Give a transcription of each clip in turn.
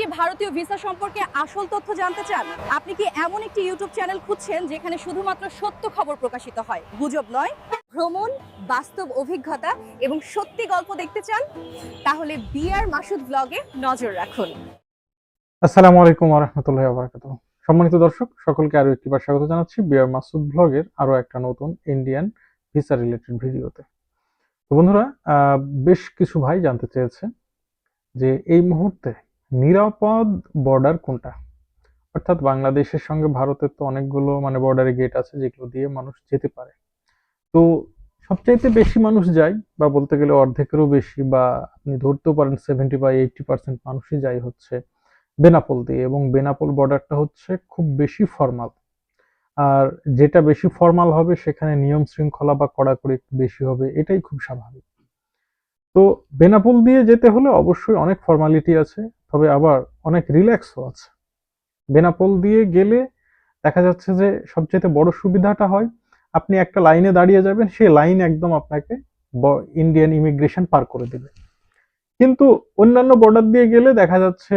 কি ভারতীয় ভিসা সম্পর্কে আসল তথ্য জানতে চান? আপনি কি এমন একটি ইউটিউব চ্যানেল খুঁজছেন যেখানে শুধুমাত্র সত্য খবর প্রকাশিত হয়, গুজব নয়? ভ্রমণ, বাস্তব অভিজ্ঞতা এবং সত্যি গল্প দেখতে চান? তাহলে বিআর মাসুদ ব্লগে নজর রাখুন। আসসালামু আলাইকুম ওয়া রাহমাতুল্লাহি ওয়া বারাকাতুহু। সম্মানিত দর্শক সকলকে আরো একটিবার স্বাগত জানাচ্ছি বিআর মাসুদ ব্লগের আরো একটা নতুন ইন্ডিয়ান ভিসা রিলেটেড ভিডিওতে। তো বন্ধুরা, বেশ কিছু ভাই জানতে চেয়েছে যে এই মুহূর্তে নিরাপদ বর্ডার কোনটা, অর্থাৎ বাংলাদেশের সঙ্গে ভারতের তো অনেকগুলো বর্ডারে গেট আছে যেগুলো দিয়ে মানুষ যেতে পারে। তো সবচাইতে বেশি মানুষ যায়, বা বলতে গেলে অর্ধেকেরও বেশি, বা আপনি ধরতেও পারেন 70 বা 80% মানুষই যায় হচ্ছে বেনাপোল দিয়ে, এবং বেনাপোল বর্ডারটা হচ্ছে খুব বেশি ফর্মাল। আর যেটা বেশি ফর্মাল হবে সেখানে নিয়ম শৃঙ্খলা বা কড়াকড়ি একটু বেশি হবে, এটাই খুব স্বাভাবিক। তো বেনাপোল দিয়ে যেতে হলে অবশ্যই অনেক ফর্মালিটি আছে, তবে আবার অনেক রিল্যাক্সও আছে। বেনাপোল দিয়ে গেলে দেখা যাচ্ছে যে সবচেয়ে বড় সুবিধাটা হয়, আপনি একটা লাইনে দাঁড়িয়ে যাবেন, সেই লাইন একদম আপনাকে ইন্ডিয়ান ইমিগ্রেশন পার করে দেবে। কিন্তু অন্যান্য বর্ডার দিয়ে গেলে দেখা যাচ্ছে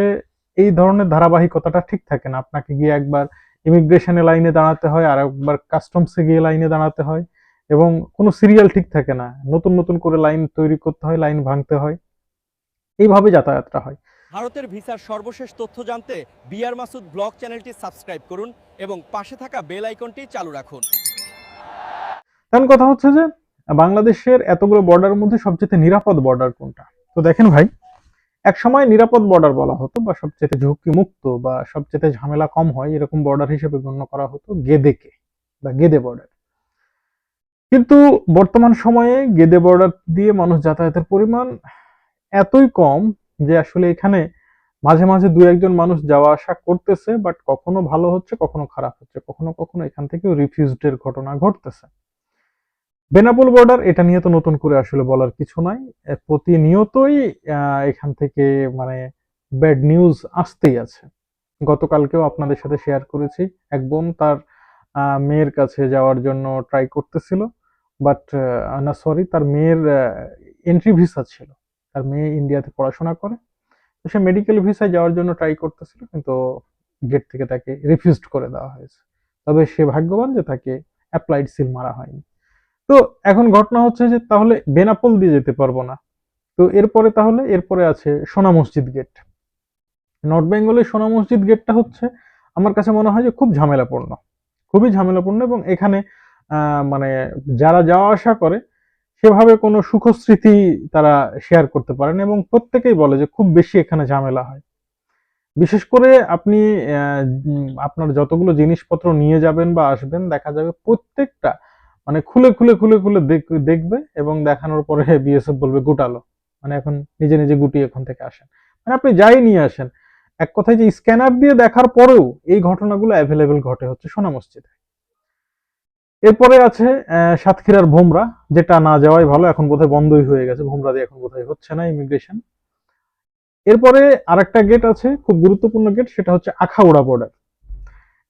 এই ধরনের ধারাবাহিকতাটা ঠিক থাকে না। আপনাকে গিয়ে একবার ইমিগ্রেশনে লাইনে দাঁড়াতে হয়, আর একবার কাস্টমসে গিয়ে লাইনে দাঁড়াতে হয়, এবং কোনো সিরিয়াল ঠিক থাকে না। নতুন নতুন করে লাইন তৈরি করতে হয়, লাইন ভাঙতে হয়, এইভাবে যাতায়াতটা হয়। ভারতের ভিসার সর্বশেষ তথ্য জানতে বিআর মাসুদ ব্লগ চ্যানেলটি সাবস্ক্রাইব করুন এবং পাশে থাকা বেল আইকনটি চালু রাখুন। কারণ কথা হচ্ছে যে বাংলাদেশের এতগুলো বর্ডারের মধ্যে সবচেয়ে নিরাপদ বর্ডার কোনটা। তো দেখেন ভাই, এক সময় নিরাপদ বর্ডার বলা হতো, বা সবচেয়ে ঝুঁকি মুক্ত বা সবচেয়ে ঝামেলা কম হয় এরকম বর্ডার হিসেবে গণ্য করা হতো গেদেকে, বা গেদে বর্ডার। কিন্তু বর্তমান সময়ে গেদে বর্ডার দিয়ে মানুষ যাতায়াতের পরিমাণ এতই কম যে আসলে এখানে মাঝে মাঝে দু একজন মানুষ যাওয়া আসা করতেছে, বাট কখনো ভালো হচ্ছে, কখনো খারাপ হচ্ছে, কখনো কখনো এখান থেকেও রিফিউজডের ঘটনা ঘটতেছে। বেনাপোল বর্ডার, এটা নিয়ে তো নতুন করে আসলে বলার কিছু নাই। প্রতিনিয়তই এখান থেকে ব্যাড নিউজ আসতেই আছে। গতকালকেও আপনাদের সাথে শেয়ার করেছি, এক বোন তার মেয়ের কাছে যাওয়ার জন্য ট্রাই করতেছিল, বাট না সরি, তার মেয়ের এন্ট্রি ভিসা ছিল, তার মেয়ে ইন্ডিয়াতে পড়াশোনা করে, তো সে মেডিকেল ভিসায় যাওয়ার জন্য ট্রাই করতেছিল, কিন্তু গেট থেকে তাকে রিফিউজড করে দেওয়া হয়েছে। তবে সে ভাগ্যবান যে তাকে অ্যাপ্লাইড সিল মারা হয়নি। তো এখন ঘটনা হচ্ছে যে তাহলে বেনাপোল দিয়ে যেতে পারবো না, তো এরপরে আছে সোনা মসজিদ গেট। নর্থ বেঙ্গলের সোনা মসজিদ গেটটা হচ্ছে আমার কাছে মনে হয় যে খুব ঝামেলাপূর্ণ, খুবই ঝামেলাপূর্ণ, এবং এখানে মানে যারা যাওয়া আসা করে সেভাবে কোনো সুখ স্মৃতি তারা শেয়ার করতে পারেন, এবং প্রত্যেকেই বলে যে খুব বেশি এখানে ঝামেলা হয়। বিশেষ করে আপনি আপনার যতগুলো জিনিসপত্র নিয়ে যাবেন বা আসবেন, দেখা যাবে প্রত্যেকটা খুলে খুলে খুলে খুলে দেখবে, এবং দেখানোর পরে বিএসএফ বলবে গুটালো, এখন নিজে নিজে গুটিয়ে এখান থেকে আসেন। আপনি যাই নিয়ে আসেন, এক কথায় যে স্ক্যানার দিয়ে দেখার পরেও এই ঘটনাগুলো অ্যাভেলেবেল ঘটে হচ্ছে সোনা মসজিদে। এরপরে আছে সাতক্ষীরার ভোমরা, যেটা না যাওয়াই ভালো, এখন বোধহয় বন্ধই হয়ে গেছে, ভোমরা দিয়ে এখন বোধহয় হচ্ছে না ইমিগ্রেশন। এরপরে আরেকটা গেট আছে খুব গুরুত্বপূর্ণ গেট, সেটা হচ্ছে আখাউড়া বর্ডার।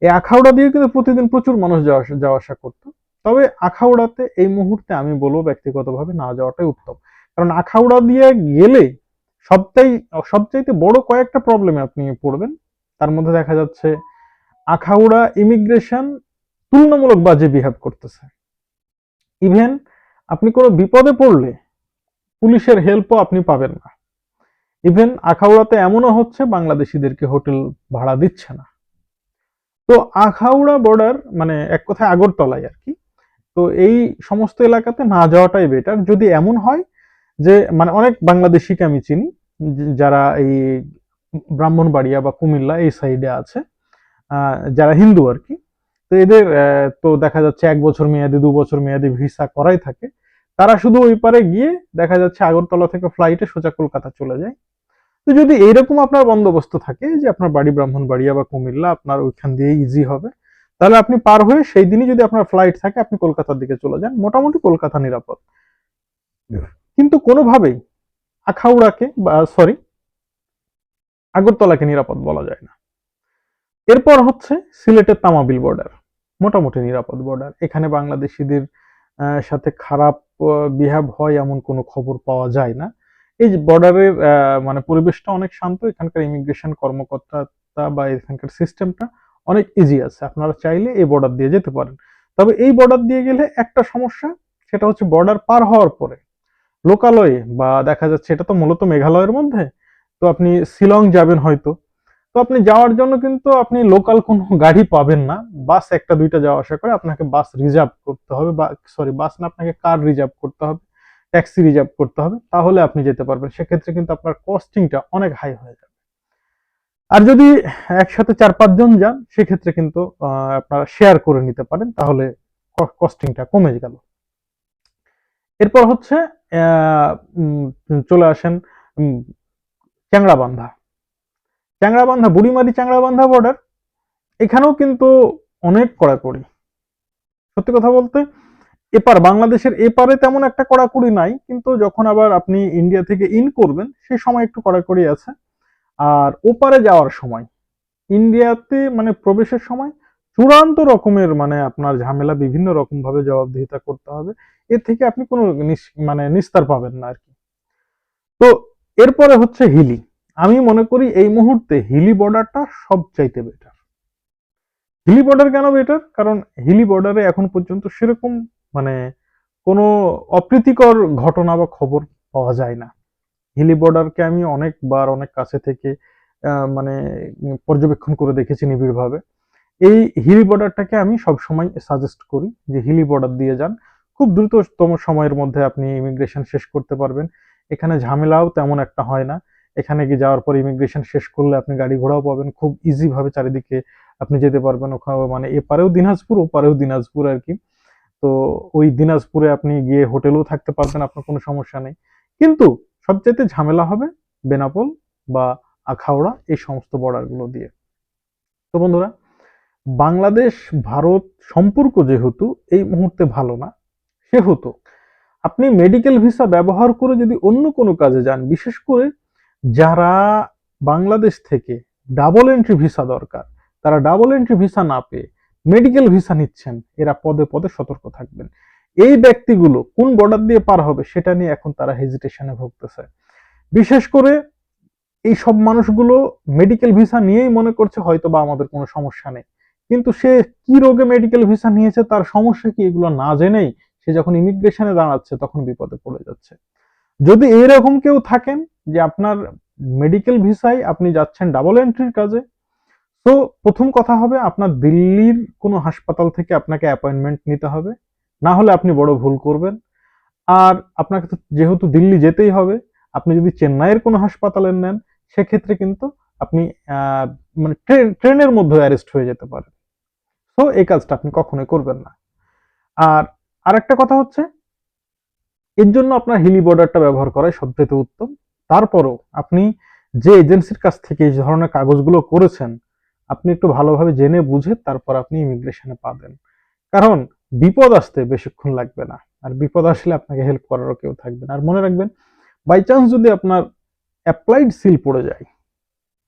এই আখাউড়া দিয়ে কিন্তু প্রতিদিন প্রচুর মানুষ যাওয়া আসা করতো। তবে আখাউড়াতে এই মুহূর্তে আমি বলবো ব্যক্তিগতভাবে না যাওয়াটাই উত্তম, কারণ আখাউড়া দিয়ে গেলে সবচাইতে বড় কয়েকটা প্রবলেমে আপনি পড়বেন। তার মধ্যে দেখা যাচ্ছে আখাউড়া ইমিগ্রেশন তুলনামূলক বাজে বিহেভ করতেছে। ইভেন আপনি কোনো বিপদে পড়লে পুলিশের হেল্পও আপনি পাবেন না। ইভেন আখাউড়াতে এমনও হচ্ছে বাংলাদেশিদেরকে হোটেল ভাড়া দিচ্ছে না। তো আখাউড়া বর্ডার এক কথায় আগরতলায় আর কি। তো এই সমস্ত এলাকাতে না যাওয়াটাই বেটার। যদি এমন হয় যে অনেক বাংলাদেশিকে আমি চিনি যারা এই ব্রাহ্মণবাড়িয়া বা কুমিল্লা এই সাইডে আছে, যারা হিন্দু আর কি। তো এদের তো দেখা যাচ্ছে 1 বছর মেয়াদি 2 বছর মেয়াদি ভিসা করাই থাকে। তারা শুধু ওই পারে গিয়ে দেখা যাচ্ছে আগরতলা থেকে ফ্লাইটে সোজা কলকাতা চলে যায়। তো যদি এইরকম আপনার বন্দোবস্ত থাকে যে আপনার বাড়ি ব্রাহ্মণবাড়িয়া বা কুমিল্লা, আপনার ওইখান দিয়ে ইজি হবে, তাহলে আপনি পার হয়ে সেই দিনই যদি আপনার ফ্লাইট থাকে আপনি কলকাতার দিকে চলে যান, মোটামুটি কলকাতা নিরাপদ। কিন্তু কোনোভাবেই আখাউড়াকে বা সরি আগরতলাকে নিরাপদ বলা যায় না। এরপর হচ্ছে সিলেটের তামাবিল বর্ডার, মোটামুটি নিরাপদ বর্ডার। এখানে বাংলাদেশিদের সাথে খারাপ বিহেভ হয় এমন কোনো খবর পাওয়া যায় না। এই যে বর্ডারের মানে পরিবেশটা অনেক শান্ত, এখানকার ইমিগ্রেশন কর্মকর্তা বা এখানকার সিস্টেমটা অনেক ইজি আছে, আপনারা চাইলে এই বর্ডার দিয়ে যেতে পারেন। তবে এই বর্ডার দিয়ে গেলে একটা সমস্যা, সেটা হচ্ছে বর্ডার পার হওয়ার পরে লোকালয়ে বা দেখা যাচ্ছে এটা তো মূলত মেঘালয়ের মধ্যে, তো আপনি শিলং যাবেন হয়তো, তো আপনি যাওয়ার জন্য কিন্তু আপনি লোকাল কোনো গাড়ি পাবেন না, বাস একটা দুইটা যাওয়া আসা করে, আপনাকে বাস রিজার্ভ করতে হবে, বা সরি বাস না, আপনাকে কার রিজার্ভ করতে হবে, ট্যাক্সি রিজার্ভ করতে হবে, তাহলে আপনি যেতে পারবেন। সেক্ষেত্রে কিন্তু আপনার কস্টিংটা অনেক হাই হয়ে যাবে। আর যদি একসাথে 4-5 জন যান, সেক্ষেত্রে কিন্তু আপনারা শেয়ার করে নিতে পারেন, তাহলে কস্টিংটা কমে গেল। এরপর হচ্ছে চলে আসেন চ্যাংড়াবান্ধা। বুড়িমারি চ্যাংড়াবান্ধা বর্ডার, এখানেও কিন্তু অনেক কড়াকড়ি। সত্যি কথা বলতে বাংলাদেশের এপারে তেমন একটা কড়াকড়ি নাই, কিন্তু যখন আবার আপনি ইন্ডিয়া থেকে ইন করবেন সেই সময় একটু কড়াকড়ি আছে। আর ওপারে যাওয়ার সময়, ইন্ডিয়াতে মানে প্রবেশের সময় চূড়ান্ত রকমের মানে আপনার ঝামেলা, বিভিন্ন রকম ভাবে জবাবদিহিতা করতে হবে, এর থেকে আপনি কোনো মানে নিস্তার পাবেন না আর কি। তো এরপরে হচ্ছে হিলি। আমি মনে করি এই মুহূর্তে হিলি বর্ডারটা সবচাইতে বেটার। হিলি বর্ডার কেন বেটার? কারণ হিলি বর্ডারে এখন পর্যন্ত সেরকম মানে কোনো অপ্রীতিকর ঘটনা বা খবর পাওয়া যায় না। হিলি বর্ডারকে আমি অনেকবার অনেক কাছে থেকে মানে পর্যবেক্ষণ করে দেখেছি নিবিড়ভাবে। এই হিলি বর্ডারটাকে আমি সবসময় সাজেস্ট করি যে হিলি বর্ডার দিয়ে যান, খুব দ্রুততম সময়ের মধ্যে আপনি ইমিগ্রেশন শেষ করতে পারবেন। এখানে ঝামেলাও তেমন একটা হয় না। এখানে গিয়ে যাওয়ার পর ইমিগ্রেশন শেষ করলে আপনি গাড়ি ঘোড়াও পাবেন, খুব ইজি ভাবে চারিদিকে আপনি যেতে পারবেন। ওখানে মানে এপারেও দিনাজপুর ওপারেও দিনাজপুর আর কি। তো ওই দিনাজপুরে আপনি গিয়ে হোটেলেও থাকতে পারবেন, আপনার কোনো সমস্যা নেই। কিন্তু সবচাইতে ঝামেলা হবে বেনাপোল বা আখাউড়া, এই সমস্ত বর্ডার গুলো দিয়ে। তো বন্ধুরা, বাংলাদেশ ভারত সম্পর্ক যেহেতু এই মুহূর্তে ভালো না, সেহেতু আপনি মেডিকেল ভিসা ব্যবহার করে যদি অন্য কোনো কাজে যান, বিশেষ করে যারা বাংলাদেশ থেকে ডাবল এন্ট্রি ভিসা দরকার, তারা ডাবল এন্ট্রি ভিসা না পেয়ে মেডিকেল ভিসা নিচ্ছেন, এরা পদে পদে সতর্ক থাকবেন। এই ব্যক্তিগুলো কোন বর্ডার দিয়ে পার হবে সেটা নিয়ে এখন তারা হেজিটেশনে ভুগতেছে। বিশেষ করে এই সব মানুষগুলো মেডিকেল ভিসা নিয়েই মনে করছে হয়তো বা আমাদের কোনো সমস্যা নেই, কিন্তু সে কি রোগে মেডিকেল ভিসা নিয়েছে, তার সমস্যা কি, এগুলো না জেনেই সে যখন ইমিগ্রেশনে দাঁড়াচ্ছে তখন বিপদে পড়ে যাচ্ছে। যদি এইরকম কেউ থাকেন যে আপনার মেডিকেল ভিসায় আপনি যাচ্ছেন ডাবল এন্ট্রির কাজে, তো প্রথম কথা হবে আপনার দিল্লির কোনো হাসপাতাল থেকে আপনাকে অ্যাপয়েন্টমেন্ট নিতে হবে, না হলে আপনি বড় ভুল করবেন। আর আপনাকে তো যেহেতু দিল্লি যেতেই হবে, আপনি যদি চেন্নাইয়ের কোনো হাসপাতালে নেন, সেক্ষেত্রে কিন্তু আপনি মানে ট্রেনের মধ্যে অ্যারেস্ট হয়ে যেতে পারেন। তো এই কাজটা আপনি কখনোই করবেন না। আর আরেকটা কথা হচ্ছে, এর জন্য আপনার হিলি বর্ডারটা ব্যবহার করাই সবচেয়ে উত্তম। তারপরও আপনি যে এজেন্সির কাছ থেকে এই ধরনের কাগজগুলো করেছেন, আপনি একটু ভালোভাবে জেনে বুঝে তারপর আপনি ইমিগ্রেশনে পাবেন। কারণ বিপদ আসতে বেশিক্ষণ লাগবে না, আর বিপদ আসলে আপনাকে হেল্প করারও কেউ থাকবে না। আর মনে রাখবেন, বাই চান্স যদি আপনার অ্যাপ্লাইড সিল পড়ে যায়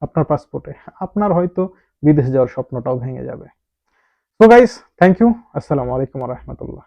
আপনার পাসপোর্টে, আপনার হয়তো বিদেশ যাওয়ার স্বপ্নটাও ভেঙে যাবে। So guys, thank you. আসসালামু আলাইকুম ওয়া রাহমাতুল্লাহ।